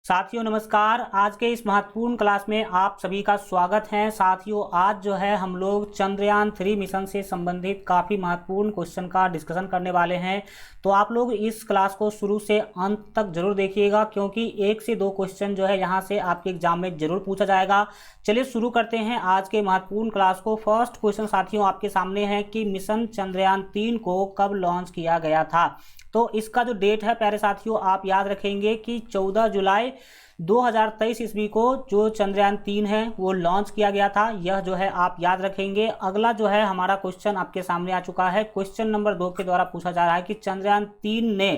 साथियों नमस्कार। आज के इस महत्वपूर्ण क्लास में आप सभी का स्वागत है। साथियों आज जो है हम लोग चंद्रयान 3 मिशन से संबंधित काफ़ी महत्वपूर्ण क्वेश्चन का डिस्कशन करने वाले हैं। तो आप लोग इस क्लास को शुरू से अंत तक जरूर देखिएगा, क्योंकि 1 से 2 क्वेश्चन जो है यहाँ से आपके एग्जाम में जरूर पूछा जाएगा। चलिए शुरू करते हैं आज के महत्वपूर्ण क्लास को। फर्स्ट क्वेश्चन साथियों आपके सामने है कि मिशन चंद्रयान 3 को कब लॉन्च किया गया था। तो इसका जो डेट है प्यारे साथियों आप याद रखेंगे कि 14 जुलाई 2023 ईस्वी को जो चंद्रयान 3 है वो लॉन्च किया गया था। यह जो है आप याद रखेंगे। अगला जो है हमारा क्वेश्चन आपके सामने आ चुका है। क्वेश्चन नंबर 2 के द्वारा पूछा जा रहा है कि चंद्रयान 3 ने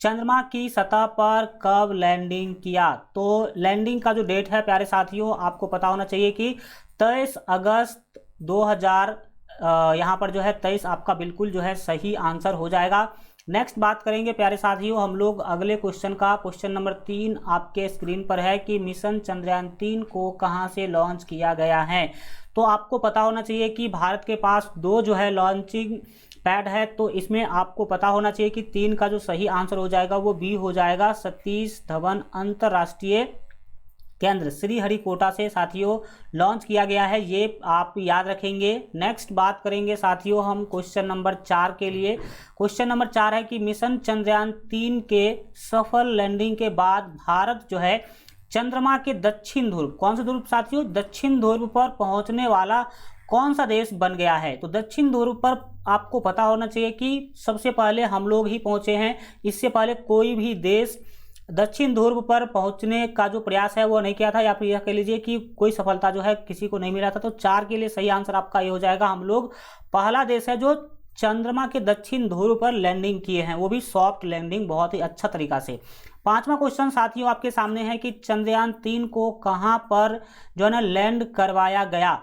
चंद्रमा की सतह पर कब लैंडिंग किया। तो लैंडिंग का जो डेट है प्यारे साथियों आपको पता होना चाहिए कि 23 अगस्त 2000 यहाँ पर जो है 23 आपका बिल्कुल जो है सही आंसर हो जाएगा। नेक्स्ट बात करेंगे प्यारे साथियों हम लोग अगले क्वेश्चन का। क्वेश्चन नंबर 3 आपके स्क्रीन पर है कि मिशन चंद्रयान 3 को कहां से लॉन्च किया गया है। तो आपको पता होना चाहिए कि भारत के पास 2 जो है लॉन्चिंग पैड है। तो इसमें आपको पता होना चाहिए कि 3 का जो सही आंसर हो जाएगा वो बी हो जाएगा। सतीश धवन अंतरराष्ट्रीय केंद्र श्रीहरिकोटा से साथियों लॉन्च किया गया है, ये आप याद रखेंगे। नेक्स्ट बात करेंगे साथियों हम क्वेश्चन नंबर 4 के लिए। क्वेश्चन नंबर 4 है कि मिशन चंद्रयान 3 के सफल लैंडिंग के बाद भारत जो है चंद्रमा के दक्षिण ध्रुव, कौन सा ध्रुव साथियों, दक्षिण ध्रुव पर पहुंचने वाला कौन सा देश बन गया है। तो दक्षिण ध्रुव पर आपको पता होना चाहिए कि सबसे पहले हम लोग ही पहुंचे हैं। इससे पहले कोई भी देश दक्षिण ध्रुव पर पहुंचने का जो प्रयास है वो नहीं किया था, या फिर यह कह लीजिए कि कोई सफलता जो है किसी को नहीं मिला था। तो 4 के लिए सही आंसर आपका ये हो जाएगा। हम लोग पहला देश है जो चंद्रमा के दक्षिण ध्रुव पर लैंडिंग किए हैं, वो भी सॉफ्ट लैंडिंग, बहुत ही अच्छा तरीका से। 5वां क्वेश्चन साथियों आपके सामने है कि चंद्रयान 3 को कहां पर जो है ना लैंड करवाया गया।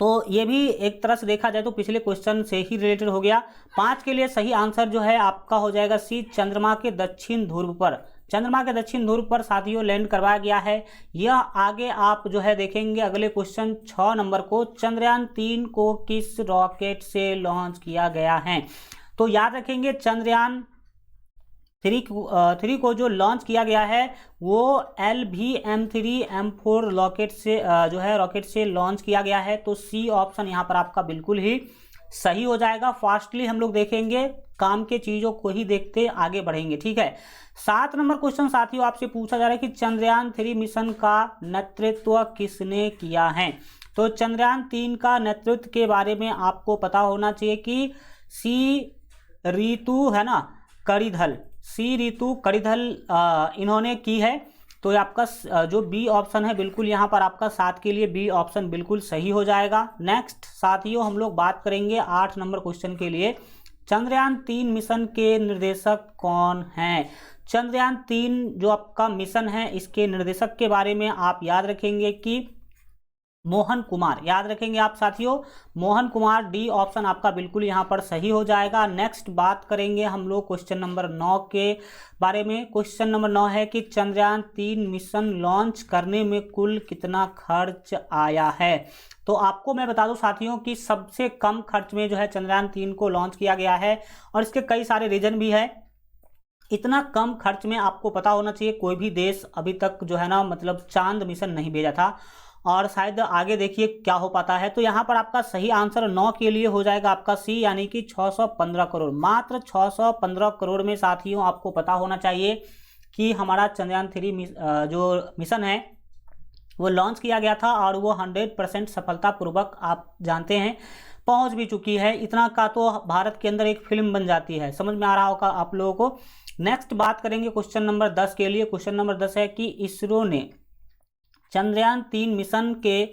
तो ये भी एक तरह से देखा जाए तो पिछले क्वेश्चन से ही रिलेटेड हो गया। 5 के लिए सही आंसर जो है आपका हो जाएगा सी, चंद्रमा के दक्षिण ध्रुव पर। चंद्रमा के दक्षिण ध्रुव पर साथियों लैंड करवाया गया है। यह आगे आप जो है देखेंगे अगले क्वेश्चन 6 नंबर को, चंद्रयान 3 को किस रॉकेट से लॉन्च किया गया है। तो याद रखेंगे चंद्रयान 3 को जो लॉन्च किया गया है वो LVM-3M4 रॉकेट से जो है रॉकेट से लॉन्च किया गया है। तो सी ऑप्शन यहाँ पर आपका बिल्कुल ही सही हो जाएगा। फास्टली हम लोग देखेंगे, काम के चीजों को ही देखते आगे बढ़ेंगे, ठीक है। 7 नंबर क्वेश्चन साथियों आपसे पूछा जा रहा है कि चंद्रयान 3 मिशन का नेतृत्व किसने किया है। तो चंद्रयान 3 का नेतृत्व के बारे में आपको पता होना चाहिए कि सी रितु है ना कड़िधल, सी रितु कड़िधल इन्होंने की है। तो ये आपका जो बी ऑप्शन है बिल्कुल यहाँ पर आपका 7 के लिए बी ऑप्शन बिल्कुल सही हो जाएगा। नेक्स्ट साथियों हम लोग बात करेंगे 8 नंबर क्वेश्चन के लिए। चंद्रयान 3 मिशन के निर्देशक कौन हैं। चंद्रयान 3 जो आपका मिशन है इसके निर्देशक के बारे में आप याद रखेंगे कि मोहन कुमार, याद रखेंगे आप साथियों मोहन कुमार, डी ऑप्शन आपका बिल्कुल यहाँ पर सही हो जाएगा। नेक्स्ट बात करेंगे हम लोग क्वेश्चन नंबर 9 के बारे में। क्वेश्चन नंबर 9 है कि चंद्रयान 3 मिशन लॉन्च करने में कुल कितना खर्च आया है। तो आपको मैं बता दूं साथियों कि सबसे कम खर्च में जो है चंद्रयान 3 को लॉन्च किया गया है, और इसके कई सारे रीजन भी है। इतना कम खर्च में आपको पता होना चाहिए कोई भी देश अभी तक जो है ना मतलब चांद मिशन नहीं भेजा था, और शायद आगे देखिए क्या हो पाता है। तो यहाँ पर आपका सही आंसर 9 के लिए हो जाएगा आपका सी, यानी कि 615 करोड़, मात्र 615 करोड़ में साथियों आपको पता होना चाहिए कि हमारा चंद्रयान 3 जो मिशन है वो लॉन्च किया गया था, और वो 100% सफलतापूर्वक आप जानते हैं पहुंच भी चुकी है। इतना का तो भारत के अंदर एक फिल्म बन जाती है, समझ में आ रहा होगा आप लोगों को। नेक्स्ट बात करेंगे क्वेश्चन नंबर 10 के लिए। क्वेश्चन नंबर 10 है कि इसरो ने चंद्रयान 3 मिशन के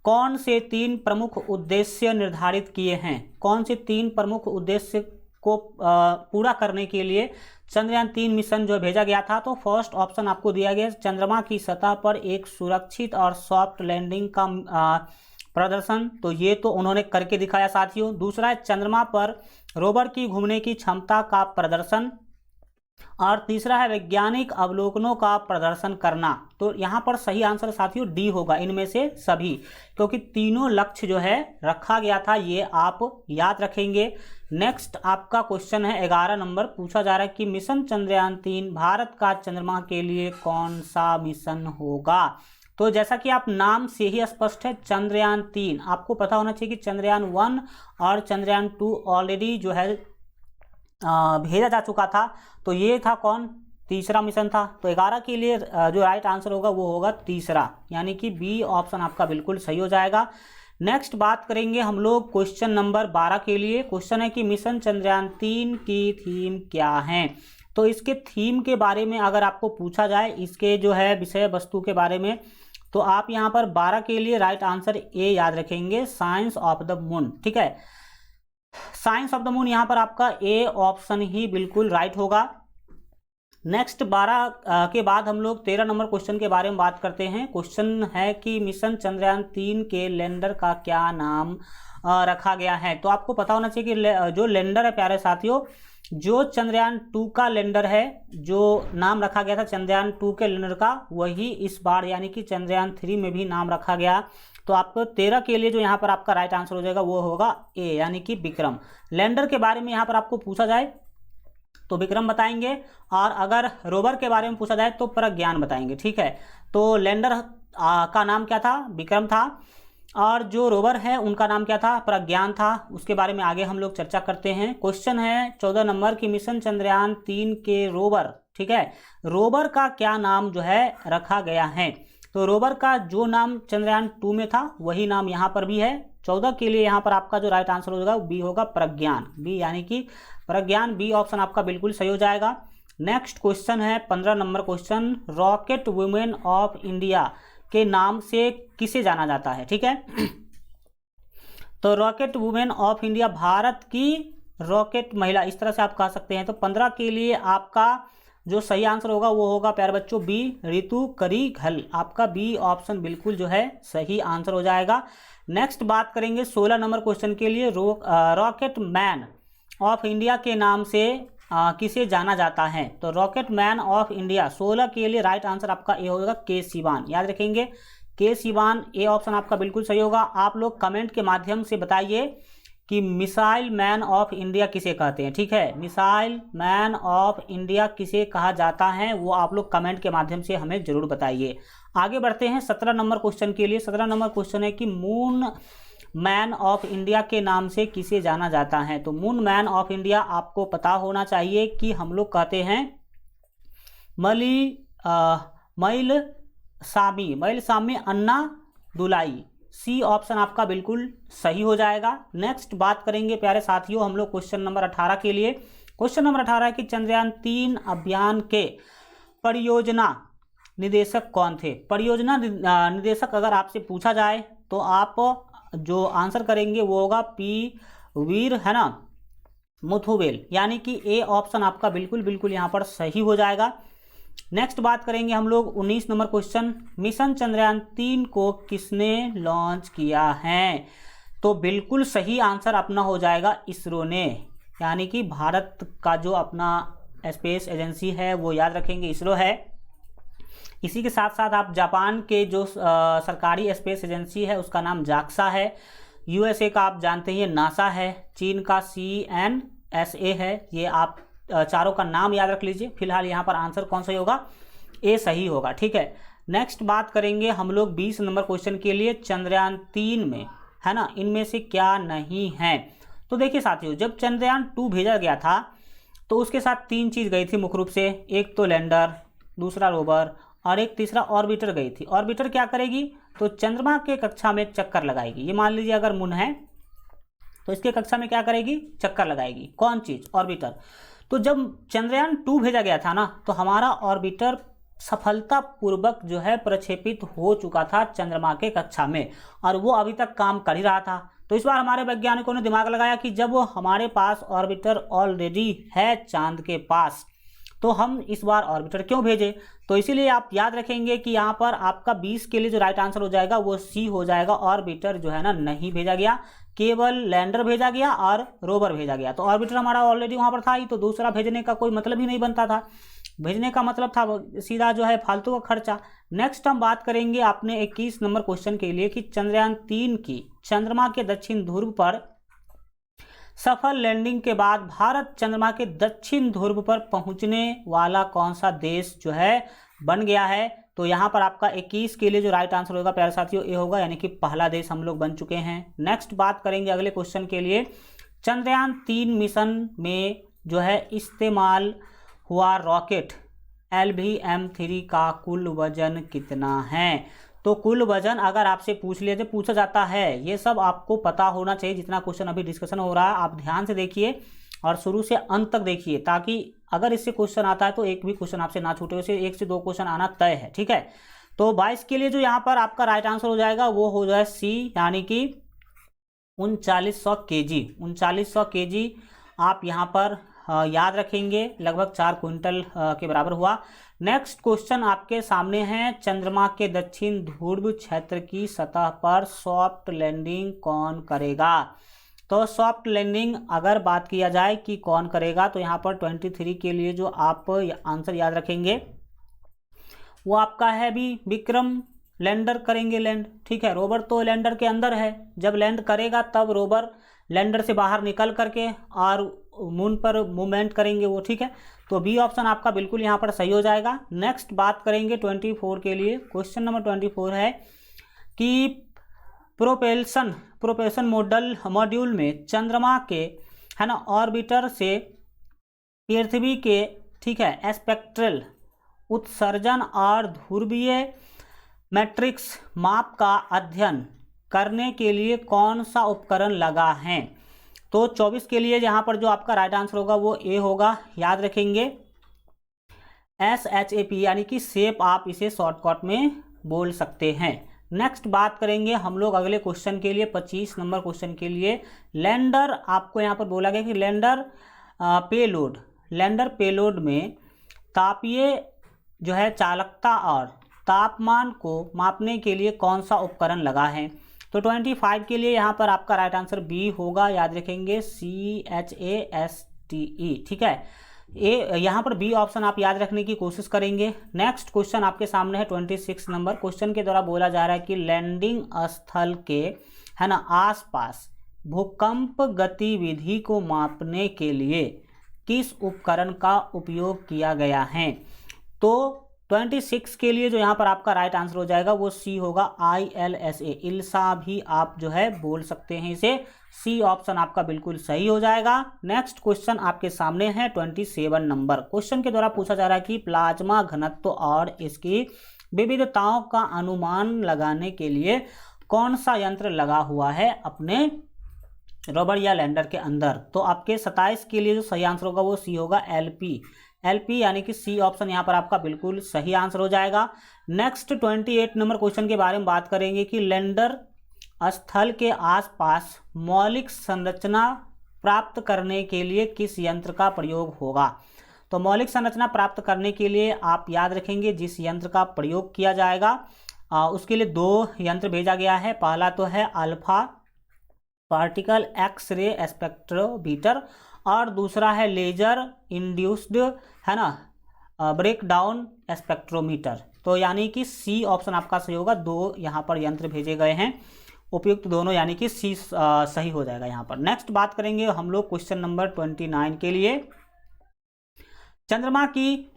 कौन से 3 प्रमुख उद्देश्य निर्धारित किए हैं। कौन से 3 प्रमुख उद्देश्य को पूरा करने के लिए चंद्रयान 3 मिशन जो भेजा गया था। तो फर्स्ट ऑप्शन आपको दिया गया चंद्रमा की सतह पर एक सुरक्षित और सॉफ्ट लैंडिंग का प्रदर्शन, तो ये तो उन्होंने करके दिखाया साथियों। दूसरा है चंद्रमा पर रोवर की घूमने की क्षमता का प्रदर्शन, और तीसरा है वैज्ञानिक अवलोकनों का प्रदर्शन करना। तो यहाँ पर सही आंसर साथियों डी होगा इनमें से सभी, क्योंकि तीनों लक्ष्य जो है रखा गया था, ये आप याद रखेंगे। नेक्स्ट आपका क्वेश्चन है 11 नंबर, पूछा जा रहा है कि मिशन चंद्रयान-3 भारत का चंद्रमा के लिए कौन सा मिशन होगा। तो जैसा कि आप नाम से ही स्पष्ट है, चंद्रयान-3 आपको पता होना चाहिए कि चंद्रयान-1 और चंद्रयान-2 ऑलरेडी जो है भेजा जा चुका था। तो ये था कौन, तीसरा मिशन था। तो 11 के लिए जो राइट आंसर होगा वो होगा तीसरा, यानी कि बी ऑप्शन आपका बिल्कुल सही हो जाएगा। नेक्स्ट बात करेंगे हम लोग क्वेश्चन नंबर 12 के लिए। क्वेश्चन है कि मिशन चंद्रयान-3 की थीम क्या है। तो इसके थीम के बारे में अगर आपको पूछा जाए, इसके जो है विषय वस्तु के बारे में, तो आप यहाँ पर 12 के लिए राइट आंसर ए याद रखेंगे, साइंस ऑफ द मून। ठीक है, साइंस ऑफ द मून यहाँ पर आपका ए ऑप्शन ही बिल्कुल राइट होगा। नेक्स्ट 12 के बाद हम लोग 13 नंबर क्वेश्चन के बारे में बात करते हैं। क्वेश्चन है कि मिशन चंद्रयान-3 के लैंडर का क्या नाम रखा गया है। तो आपको पता होना चाहिए कि जो लैंडर है प्यारे साथियों, जो चंद्रयान-2 का लैंडर है, जो नाम रखा गया था चंद्रयान-2 के लैंडर का, वही इस बार यानी कि चंद्रयान-3 में भी नाम रखा गया। तो आपको 13 के लिए जो यहाँ पर आपका राइट आंसर हो जाएगा वो होगा ए, यानी कि विक्रम। लैंडर के बारे में यहाँ पर आपको पूछा जाए तो विक्रम बताएंगे, और अगर रोवर के बारे में पूछा जाए तो प्रज्ञान बताएंगे। ठीक है, तो लैंडर का नाम क्या था, विक्रम था, और जो रोवर है उनका नाम क्या था, प्रज्ञान था। उसके बारे में आगे हम लोग चर्चा करते हैं। क्वेश्चन है 14 नंबर की मिशन चंद्रयान-3 के रोवर, ठीक है, रोवर का क्या नाम जो है रखा गया है। तो रोवर का जो नाम चंद्रयान-2 में था वही नाम यहाँ पर भी है। 14 के लिए यहाँ पर आपका जो राइट आंसर होगा बी होगा, प्रज्ञान। बी यानी कि प्रज्ञान, बी ऑप्शन आपका बिल्कुल सही हो जाएगा। नेक्स्ट क्वेश्चन है 15 number question, rocket women of India के नाम से किसे जाना जाता है। ठीक है, तो rocket women of India, Bharat की रॉकेट महिला, इस तरह से आप कह सकते हैं। तो 15 के लिए आपका जो सही आंसर होगा वो होगा प्यारे बच्चों बी, ऋतु करीघल। आपका बी ऑप्शन बिल्कुल जो है सही आंसर हो जाएगा। नेक्स्ट बात करेंगे 16 नंबर क्वेश्चन के लिए, रॉकेट मैन ऑफ इंडिया के नाम से किसे जाना जाता है। तो रॉकेट मैन ऑफ इंडिया 16 के लिए राइट आंसर आपका ए होगा, के सिवान। याद रखेंगे, के सिवान, ए ऑप्शन आपका बिल्कुल सही होगा। आप लोग कमेंट के माध्यम से बताइए कि मिसाइल मैन ऑफ इंडिया किसे कहते हैं। ठीक है, मिसाइल मैन ऑफ इंडिया किसे कहा जाता है वो आप लोग कमेंट के माध्यम से हमें जरूर बताइए। आगे बढ़ते हैं 17 नंबर क्वेश्चन के लिए। 17 नंबर क्वेश्चन है कि मून मैन ऑफ इंडिया के नाम से किसे जाना जाता है। तो मून मैन ऑफ इंडिया आपको पता होना चाहिए कि हम लोग कहते हैं मइलसामी अन्ना दुलाई। सी ऑप्शन आपका बिल्कुल सही हो जाएगा। नेक्स्ट बात करेंगे प्यारे साथियों हम लोग क्वेश्चन नंबर 18 के लिए। क्वेश्चन नंबर 18 है कि चंद्रयान-3 अभियान के परियोजना निदेशक कौन थे। परियोजना निदेशक अगर आपसे पूछा जाए तो आप जो आंसर करेंगे वो होगा पी वीर, है ना, मुथुवेल, यानी कि ए ऑप्शन आपका बिल्कुल यहाँ पर सही हो जाएगा। नेक्स्ट बात करेंगे हम लोग 19 नंबर क्वेश्चन, मिशन चंद्रयान-3 को किसने लॉन्च किया है। तो बिल्कुल सही आंसर अपना हो जाएगा इसरो ने, यानी कि भारत का जो अपना स्पेस एजेंसी है वो याद रखेंगे इसरो है। इसी के साथ साथ आप जापान के जो सरकारी स्पेस एजेंसी है उसका नाम जाक्सा है। यूएसए का आप जानते हैं नासा है। चीन का CNSA है। ये आप चारों का नाम याद रख लीजिए। फिलहाल यहाँ पर आंसर कौन सही होगा, ए सही होगा। ठीक है, नेक्स्ट बात करेंगे हम लोग 20 नंबर क्वेश्चन के लिए, चंद्रयान-3 में, है ना, इनमें से क्या नहीं है। तो देखिए साथियों, जब चंद्रयान-2 भेजा गया था तो उसके साथ 3 चीज़ गई थी मुख्य रूप से, एक तो लैंडर, दूसरा रोवर और एक तीसरा ऑर्बिटर गई थी। ऑर्बिटर क्या करेगी, तो चंद्रमा के कक्षा में चक्कर लगाएगी। ये मान लीजिए अगर मून है तो इसके कक्षा में क्या करेगी, चक्कर लगाएगी। कौन चीज़, ऑर्बिटर। तो जब चंद्रयान-2 भेजा गया था ना, तो हमारा ऑर्बिटर सफलतापूर्वक जो है प्रक्षेपित हो चुका था चंद्रमा के कक्षा में, और वो अभी तक काम कर ही रहा था। तो इस बार हमारे वैज्ञानिकों ने दिमाग लगाया कि जब हमारे पास ऑर्बिटर ऑलरेडी है चांद के पास, तो हम इस बार ऑर्बिटर क्यों भेजें। तो इसीलिए आप याद रखेंगे कि यहाँ पर आपका 20 के लिए जो राइट आंसर हो जाएगा वो सी हो जाएगा। ऑर्बिटर जो है ना नहीं भेजा गया, केवल लैंडर भेजा गया और रोवर भेजा गया। तो ऑर्बिटर हमारा ऑलरेडी वहाँ पर था ही, तो दूसरा भेजने का कोई मतलब ही नहीं बनता था। भेजने का मतलब था सीधा जो है फालतू का खर्चा। नेक्स्ट हम बात करेंगे आपने 21 नंबर क्वेश्चन के लिए कि चंद्रयान-3 की चंद्रमा के दक्षिण ध्रुव पर सफल लैंडिंग के बाद भारत चंद्रमा के दक्षिण ध्रुव पर पहुंचने वाला कौन सा देश जो है बन गया है? तो यहाँ पर आपका 21 के लिए जो राइट आंसर होगा प्यारे साथियों ये होगा, यानी कि पहला देश हम लोग बन चुके हैं। नेक्स्ट बात करेंगे अगले क्वेश्चन के लिए, चंद्रयान 3 मिशन में जो है इस्तेमाल हुआ रॉकेट LVM-3 का कुल वजन कितना है? तो कुल वजन अगर आपसे पूछा जाता है, ये सब आपको पता होना चाहिए। जितना क्वेश्चन अभी डिस्कशन हो रहा है आप ध्यान से देखिए और शुरू से अंत तक देखिए, ताकि अगर इससे क्वेश्चन आता है तो एक भी क्वेश्चन आपसे ना छूटे। उसे 1 से 2 क्वेश्चन आना तय है, ठीक है। तो 22 के लिए जो यहाँ पर आपका राइट आंसर हो जाएगा वो हो जाए सी, यानी कि 3900 kg। 3900 kg आप यहाँ पर याद रखेंगे, लगभग 4 क्विंटल के बराबर हुआ। नेक्स्ट क्वेश्चन आपके सामने है, चंद्रमा के दक्षिण ध्रुव क्षेत्र की सतह पर सॉफ्ट लैंडिंग कौन करेगा? तो सॉफ्ट लैंडिंग अगर बात किया जाए कि कौन करेगा, तो यहाँ पर 23 के लिए जो आप आंसर याद रखेंगे वो आपका है भी विक्रम लैंडर करेंगे लैंड, ठीक है। रोवर तो लैंडर के अंदर है, जब लैंड करेगा तब रोवर लैंडर से बाहर निकल करके और मून पर मूवमेंट करेंगे वो, ठीक है। तो बी ऑप्शन आपका बिल्कुल यहाँ पर सही हो जाएगा। नेक्स्ट बात करेंगे 24 के लिए, क्वेश्चन नंबर 24 है कि प्रोपेल्शन मॉड्यूल में चंद्रमा के है ना ऑर्बिटर से पृथ्वी के, ठीक है, स्पेक्ट्रल उत्सर्जन और ध्रुवीय मैट्रिक्स माप का अध्ययन करने के लिए कौन सा उपकरण लगा है? तो 24 के लिए यहाँ पर जो आपका राइट आंसर होगा वो ए होगा, याद रखेंगे SHAP, यानी कि शेप आप इसे शॉर्टकट में बोल सकते हैं। नेक्स्ट बात करेंगे हम लोग अगले क्वेश्चन के लिए, 25 नंबर क्वेश्चन के लिए। लैंडर, आपको यहाँ पर बोला गया कि लैंडर पेलोड में तापीय जो है चालकता और तापमान को मापने के लिए कौन सा उपकरण लगा है? तो 25 के लिए यहाँ पर आपका राइट आंसर बी होगा, याद रखेंगे CHASTE, ठीक है। यहाँ पर बी ऑप्शन आप याद रखने की कोशिश करेंगे। नेक्स्ट क्वेश्चन आपके सामने है 26 नंबर क्वेश्चन के द्वारा बोला जा रहा है कि लैंडिंग स्थल के है ना आसपास भूकंप गतिविधि को मापने के लिए किस उपकरण का उपयोग किया गया है? तो 26 के लिए जो यहाँ पर आपका राइट आंसर हो जाएगा वो सी होगा, ILSA, इल्सा भी आप जो है बोल सकते हैं इसे। सी ऑप्शन आपका बिल्कुल सही हो जाएगा। नेक्स्ट क्वेश्चन आपके सामने है 27 नंबर क्वेश्चन के द्वारा पूछा जा रहा है कि प्लाज्मा घनत्व और इसकी विविधताओं का अनुमान लगाने के लिए कौन सा यंत्र लगा हुआ है अपने रोवर या लैंडर के अंदर? तो आपके 27 के लिए जो सही आंसर होगा वो सी होगा, LP, यानी कि सी ऑप्शन यहाँ पर आपका बिल्कुल सही आंसर हो जाएगा। नेक्स्ट 28 नंबर क्वेश्चन के बारे में बात करेंगे कि लैंडर स्थल के आसपास मौलिक संरचना प्राप्त करने के लिए किस यंत्र का प्रयोग होगा? तो मौलिक संरचना प्राप्त करने के लिए आप याद रखेंगे जिस यंत्र का प्रयोग किया जाएगा उसके लिए 2 यंत्र भेजा गया है। पहला तो है अल्फा पार्टिकल एक्स-रे स्पेक्ट्रोमीटर और दूसरा है लेजर इंड्यूस्ड है ना ब्रेकडाउन स्पेक्ट्रोमीटर। तो यानी कि सी ऑप्शन आपका सही होगा, 2 यहाँ पर यंत्र भेजे गए हैं उपयुक्त दोनों, यानी कि सी सही हो जाएगा यहाँ पर। नेक्स्ट बात करेंगे हम लोग क्वेश्चन नंबर 29 के लिए, चंद्रमा की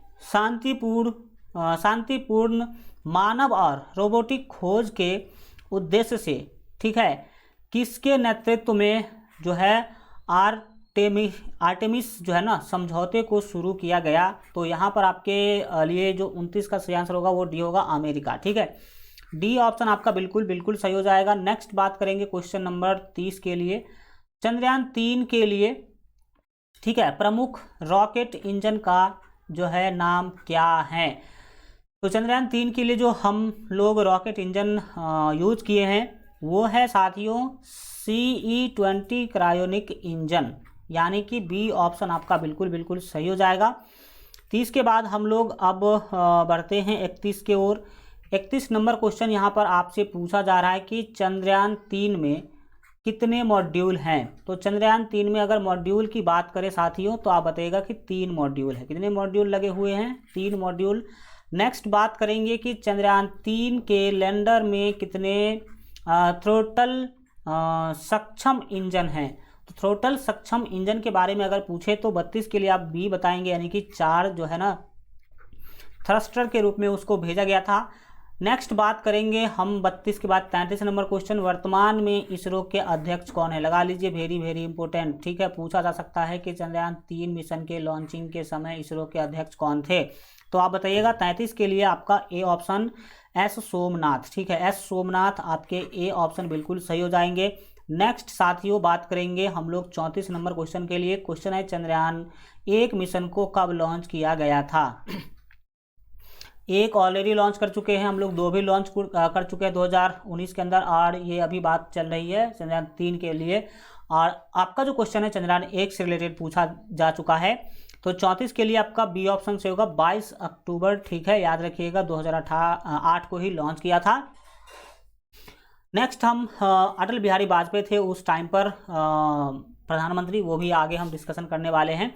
शांतिपूर्ण मानव और रोबोटिक खोज के उद्देश्य से, ठीक है, किसके नेतृत्व में जो है आर्टेमिस जो है ना समझौते को शुरू किया गया? तो यहाँ पर आपके लिए जो 29 का सही आंसर होगा वो डी होगा, अमेरिका, ठीक है। डी ऑप्शन आपका बिल्कुल सही हो जाएगा। नेक्स्ट बात करेंगे क्वेश्चन नंबर 30 के लिए, चंद्रयान 3 के लिए, ठीक है, प्रमुख रॉकेट इंजन का जो है नाम क्या है? तो चंद्रयान 3 के लिए जो हम लोग रॉकेट इंजन यूज किए हैं वो है साथियों CE-20 क्रायोनिक इंजन, यानी कि बी ऑप्शन आपका बिल्कुल सही हो जाएगा। 30 के बाद हम लोग अब बढ़ते हैं 31 के ओर। 31 नंबर क्वेश्चन यहाँ पर आपसे पूछा जा रहा है कि चंद्रयान 3 में कितने मॉड्यूल हैं? तो चंद्रयान 3 में अगर मॉड्यूल की बात करें साथियों तो आप बताइएगा कि 3 मॉड्यूल है। कितने मॉड्यूल लगे हुए हैं? 3 मॉड्यूल। नेक्स्ट बात करेंगे कि चंद्रयान 3 के लैंडर में कितने थ्रोटल सक्षम इंजन हैं? तो थ्रोटल सक्षम इंजन के बारे में अगर पूछे तो 32 के लिए आप बी बताएंगे, यानी कि 4 जो है ना थ्रस्टर के रूप में उसको भेजा गया था। नेक्स्ट बात करेंगे हम 32 के बाद 33 नंबर क्वेश्चन, वर्तमान में इसरो के अध्यक्ष कौन है? लगा लीजिए, वेरी वेरी इंपॉर्टेंट। ठीक है, पूछा जा सकता है कि चंद्रयान 3 मिशन के लॉन्चिंग के समय इसरो के अध्यक्ष कौन थे? तो आप बताइएगा। 33 के लिए आपका ए ऑप्शन एस सोमनाथ। ठीक है, एस सोमनाथ आपके ए ऑप्शन बिल्कुल सही हो जाएंगे। नेक्स्ट साथियों बात करेंगे हम लोग 34 नंबर क्वेश्चन के लिए। क्वेश्चन है चंद्रयान 1 मिशन को कब लॉन्च किया गया था? एक ऑलरेडी लॉन्च कर चुके हैं हम लोग, 2 भी लॉन्च कर चुके हैं 2019 के अंदर, और ये अभी बात चल रही है चंद्रयान 3 के लिए। और आपका जो क्वेश्चन है चंद्रयान 1 से रिलेटेड पूछा जा चुका है। तो 34 के लिए आपका बी ऑप्शन से होगा 22 अक्टूबर। ठीक है, याद रखिएगा 2008 को ही लॉन्च किया था। नेक्स्ट हम अटल बिहारी वाजपेयी थे उस टाइम पर प्रधानमंत्री, वो भी आगे हम डिस्कशन करने वाले हैं।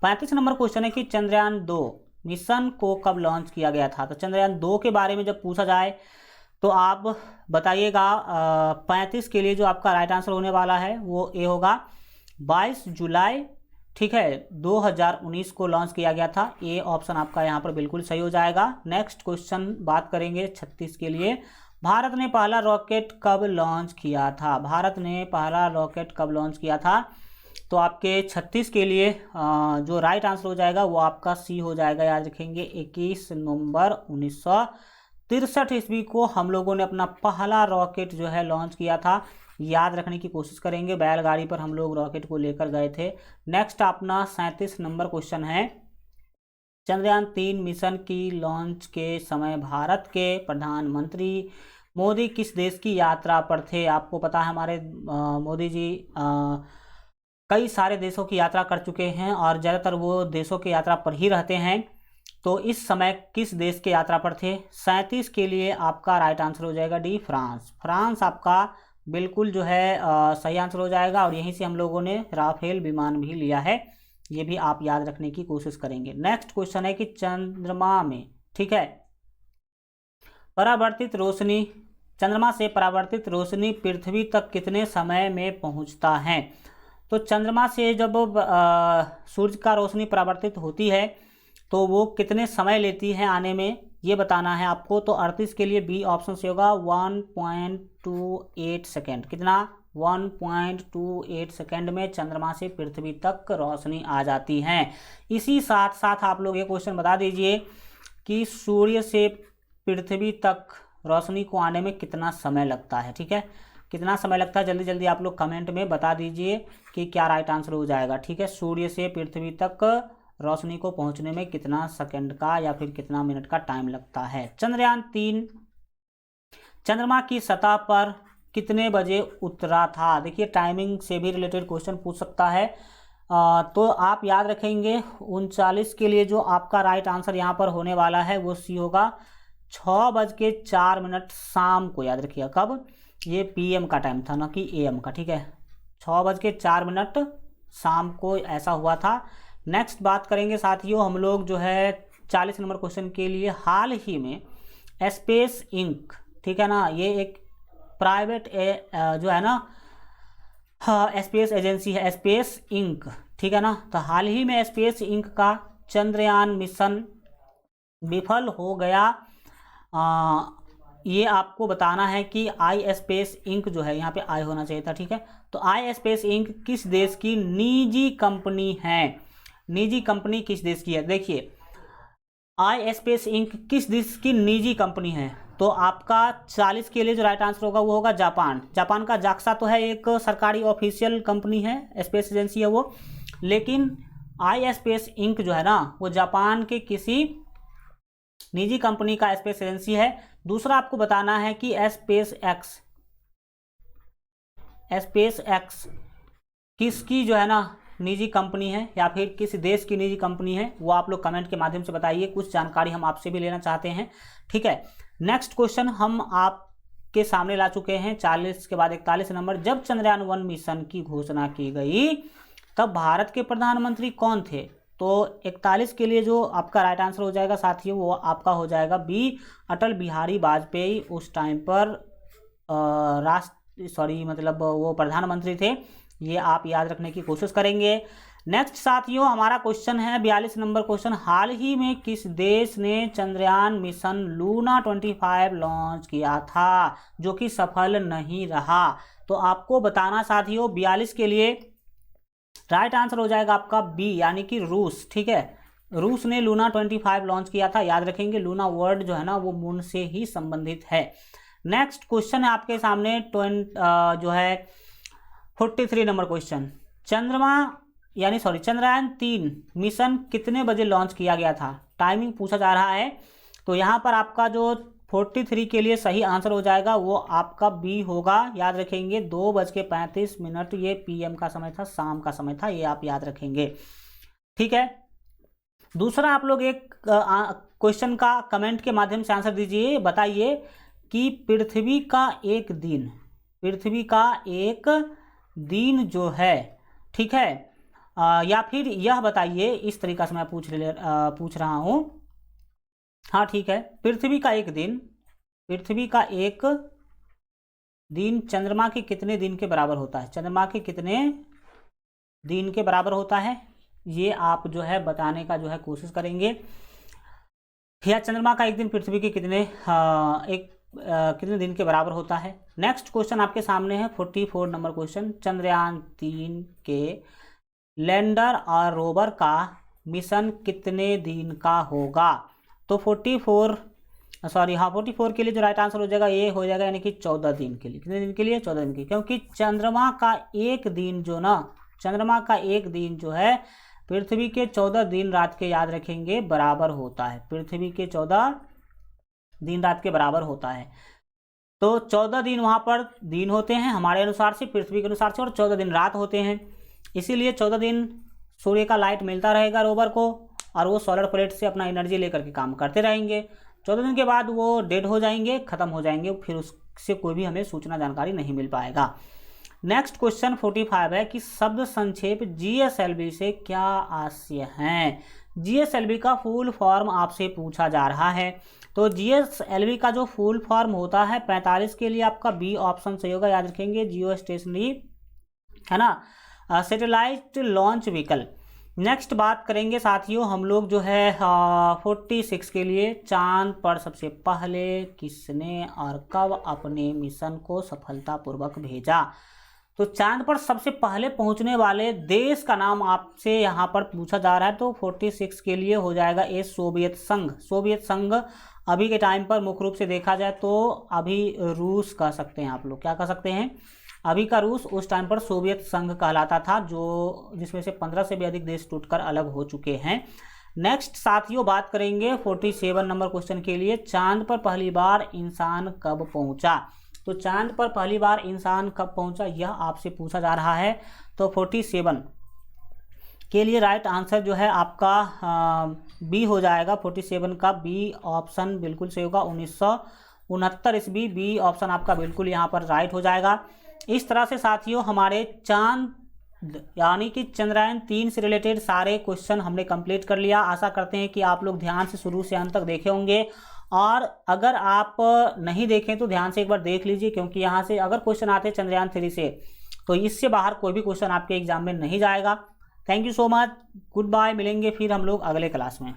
35 नंबर क्वेश्चन है कि चंद्रयान 2 मिशन को कब लॉन्च किया गया था? तो चंद्रयान 2 के बारे में जब पूछा जाए तो आप बताइएगा। 35 के लिए जो आपका राइट आंसर होने वाला है वो ए होगा, 22 जुलाई। ठीक है, 2019 को लॉन्च किया गया था। ए ऑप्शन आपका यहाँ पर बिल्कुल सही हो जाएगा। नेक्स्ट क्वेश्चन बात करेंगे 36 के लिए, भारत ने पहला रॉकेट कब लॉन्च किया था? भारत ने पहला रॉकेट कब लॉन्च किया था? तो आपके 36 के लिए जो राइट आंसर हो जाएगा वो आपका सी हो जाएगा। याद रखेंगे 21 नवंबर 1963 ईस्वी को हम लोगों ने अपना पहला रॉकेट जो है लॉन्च किया था। याद रखने की कोशिश करेंगे, बैलगाड़ी पर हम लोग रॉकेट को लेकर गए थे। नेक्स्ट अपना 37 नंबर क्वेश्चन है, चंद्रयान 3 मिशन की लॉन्च के समय भारत के प्रधानमंत्री मोदी किस देश की यात्रा पर थे? आपको पता है हमारे मोदी जी कई सारे देशों की यात्रा कर चुके हैं और ज़्यादातर वो देशों की यात्रा पर ही रहते हैं। तो इस समय किस देश के यात्रा पर थे? 37 के लिए आपका राइट आंसर हो जाएगा डी, फ्रांस। फ्रांस आपका बिल्कुल जो है सही आंसर हो जाएगा, और यहीं से हम लोगों ने राफेल विमान भी लिया है, ये भी आप याद रखने की कोशिश करेंगे। नेक्स्ट क्वेश्चन है कि चंद्रमा में, ठीक है, परावर्तित रोशनी, चंद्रमा से परावर्तित रोशनी पृथ्वी तक कितने समय में पहुंचता है? तो चंद्रमा से जब सूर्य का रोशनी परावर्तित होती है तो वो कितने समय लेती है आने में, ये बताना है आपको। तो 38 के लिए बी ऑप्शन से होगा 1.28 सेकेंड। कितना? 1.28 सेकेंड में चंद्रमा से पृथ्वी तक रोशनी आ जाती है। इसी साथ साथ आप लोग ये क्वेश्चन बता दीजिए कि सूर्य से पृथ्वी तक रोशनी को आने में कितना समय लगता है। ठीक है, कितना समय लगता है, जल्दी जल्दी आप लोग कमेंट में बता दीजिए कि क्या राइट आंसर हो जाएगा। ठीक है, सूर्य से पृथ्वी तक रोशनी को पहुंचने में कितना सेकंड का या फिर कितना मिनट का टाइम लगता है। चंद्रयान 3 चंद्रमा की सतह पर कितने बजे उतरा था? देखिए, टाइमिंग से भी रिलेटेड क्वेश्चन पूछ सकता है। तो आप याद रखेंगे 39 के लिए जो आपका राइट आंसर यहाँ पर होने वाला है वो सी होगा, 6:04 शाम को। याद रखिएगा कब, ये पीएम का टाइम था ना कि एएम का। ठीक है, 6:04 शाम को ऐसा हुआ था। नेक्स्ट बात करेंगे साथियों हम लोग जो है 40 नंबर क्वेश्चन के लिए, हाल ही में स्पेस इंक, ठीक है ना, ये एक प्राइवेट जो है ना स्पेस एजेंसी है, स्पेस इंक, ठीक है ना। तो हाल ही में स्पेस इंक का चंद्रयान मिशन विफल हो गया। ये आपको बताना है कि आई स्पेस इंक जो है, यहाँ पे आई होना चाहिए था। ठीक है, तो आई स्पेस इंक किस देश की निजी कंपनी है? निजी कंपनी किस देश की है? देखिए, आई स्पेस इंक किस देश की निजी कंपनी है? तो आपका 40 के लिए जो राइट आंसर होगा वो होगा जापान। जापान का जाक्सा तो है, एक सरकारी ऑफिशियल कंपनी है, स्पेस एजेंसी है वो, लेकिन आई स्पेस इंक जो है ना वो जापान के किसी निजी कंपनी का स्पेस एजेंसी है। दूसरा आपको बताना है कि स्पेस एक्स किसकी जो है ना निजी कंपनी है या फिर किस देश की निजी कंपनी है, वो आप लोग कमेंट के माध्यम से बताइए, कुछ जानकारी हम आपसे भी लेना चाहते हैं। ठीक है, नेक्स्ट क्वेश्चन हम आपके सामने ला चुके हैं 40 के बाद 41 नंबर, जब चंद्रयान 1 मिशन की घोषणा की गई तब भारत के प्रधानमंत्री कौन थे? तो 41 के लिए जो आपका राइट आंसर हो जाएगा साथियों वो आपका हो जाएगा बी, अटल बिहारी वाजपेयी उस टाइम पर वो प्रधानमंत्री थे। ये आप याद रखने की कोशिश करेंगे। नेक्स्ट साथियों हमारा क्वेश्चन है 42 नंबर क्वेश्चन, हाल ही में किस देश ने चंद्रयान मिशन लूना 25 लॉन्च किया था जो कि सफल नहीं रहा? तो आपको बताना साथियों 42 के लिए राइट आंसर हो जाएगा आपका बी, यानी कि रूस। ठीक है, रूस ने लूना 25 लॉन्च किया था। याद रखेंगे लूना वर्ड जो है ना वो मून से ही संबंधित है। नेक्स्ट क्वेश्चन है आपके सामने जो है 43 नंबर क्वेश्चन, चंद्रयान 3 मिशन कितने बजे लॉन्च किया गया था? टाइमिंग पूछा जा रहा है। तो यहाँ पर आपका जो 43 के लिए सही आंसर हो जाएगा वो आपका बी होगा। याद रखेंगे 2:35 ये PM का समय था, शाम का समय था, ये आप याद रखेंगे। ठीक है, दूसरा आप लोग एक क्वेश्चन का कमेंट के माध्यम से आंसर दीजिए। बताइए कि पृथ्वी का एक दिन जो है, ठीक है, या फिर यह बताइए, इस तरीका से मैं पूछ रहा हूं। हाँ ठीक है, पृथ्वी का एक दिन चंद्रमा के कितने दिन के बराबर होता है? चंद्रमा के कितने दिन के बराबर होता है, ये आप जो है बताने का जो है कोशिश करेंगे। या चंद्रमा का एक दिन पृथ्वी के कितने दिन के बराबर होता है। नेक्स्ट क्वेश्चन आपके सामने है 44 नंबर क्वेश्चन, चंद्रयान 3 के लैंडर और रोवर का मिशन कितने दिन का होगा? तो 44 के लिए जो राइट आंसर हो जाएगा ये हो जाएगा, यानी कि 14 दिन के लिए। कितने दिन के लिए? 14 दिन के, क्योंकि चंद्रमा का एक दिन जो है पृथ्वी के 14 दिन रात के, याद रखेंगे, बराबर होता है। पृथ्वी के 14 दिन रात के बराबर होता है। तो 14 दिन वहाँ पर दिन होते हैं हमारे अनुसार से, पृथ्वी के अनुसार से, और 14 दिन रात होते हैं। इसीलिए 14 दिन सूर्य का लाइट मिलता रहेगा रोवर को, और वो सोलर प्लेट से अपना एनर्जी लेकर के काम करते रहेंगे। 14 दिन के बाद वो डेड हो जाएंगे, खत्म हो जाएंगे, फिर उससे कोई भी हमें सूचना जानकारी नहीं मिल पाएगा। नेक्स्ट क्वेश्चन 45 है कि शब्द संक्षेप GSLV से क्या आशय है? GSLV का फुल फॉर्म आपसे पूछा जा रहा है। तो GSLV का जो फुल फॉर्म होता है 45 के लिए आपका बी ऑप्शन सही होगा। याद रखेंगे जियो स्टेशनरी, है ना, सैटेलाइट लॉन्च व्हीकल। नेक्स्ट बात करेंगे साथियों हम लोग जो है 46 के लिए, चांद पर सबसे पहले किसने और कब अपने मिशन को सफलतापूर्वक भेजा? तो चांद पर सबसे पहले पहुंचने वाले देश का नाम आपसे यहाँ पर पूछा जा रहा है। तो 46 के लिए हो जाएगा ए सोवियत संघ। अभी के टाइम पर मुख्य रूप से देखा जाए तो अभी रूस कह सकते हैं आप लोग। क्या कह सकते हैं? अभी का रूस। उस टाइम पर सोवियत संघ कहलाता था, जिसमें से 15 से भी अधिक देश टूटकर अलग हो चुके हैं। नेक्स्ट साथियों बात करेंगे 47 नंबर क्वेश्चन के लिए, चांद पर पहली बार इंसान कब पहुंचा? तो चांद पर पहली बार इंसान कब पहुंचा, यह आपसे पूछा जा रहा है। तो 47 के लिए राइट आंसर जो है आपका बी हो जाएगा। 47 का बी ऑप्शन बिल्कुल सही होगा। 1969 ईस्वी, बी ऑप्शन आपका बिल्कुल यहाँ पर राइट हो जाएगा। इस तरह से साथियों हमारे चांद यानी कि चंद्रयान 3 से रिलेटेड सारे क्वेश्चन हमने कंप्लीट कर लिया। आशा करते हैं कि आप लोग ध्यान से शुरू से अंत तक देखे होंगे, और अगर आप नहीं देखें तो ध्यान से एक बार देख लीजिए, क्योंकि यहाँ से अगर क्वेश्चन आते हैं चंद्रयान 3 से तो इससे बाहर कोई भी क्वेश्चन आपके एग्जाम में नहीं जाएगा। Thank you so much, goodbye, मिलेंगे फिर हम लोग अगले क्लास में।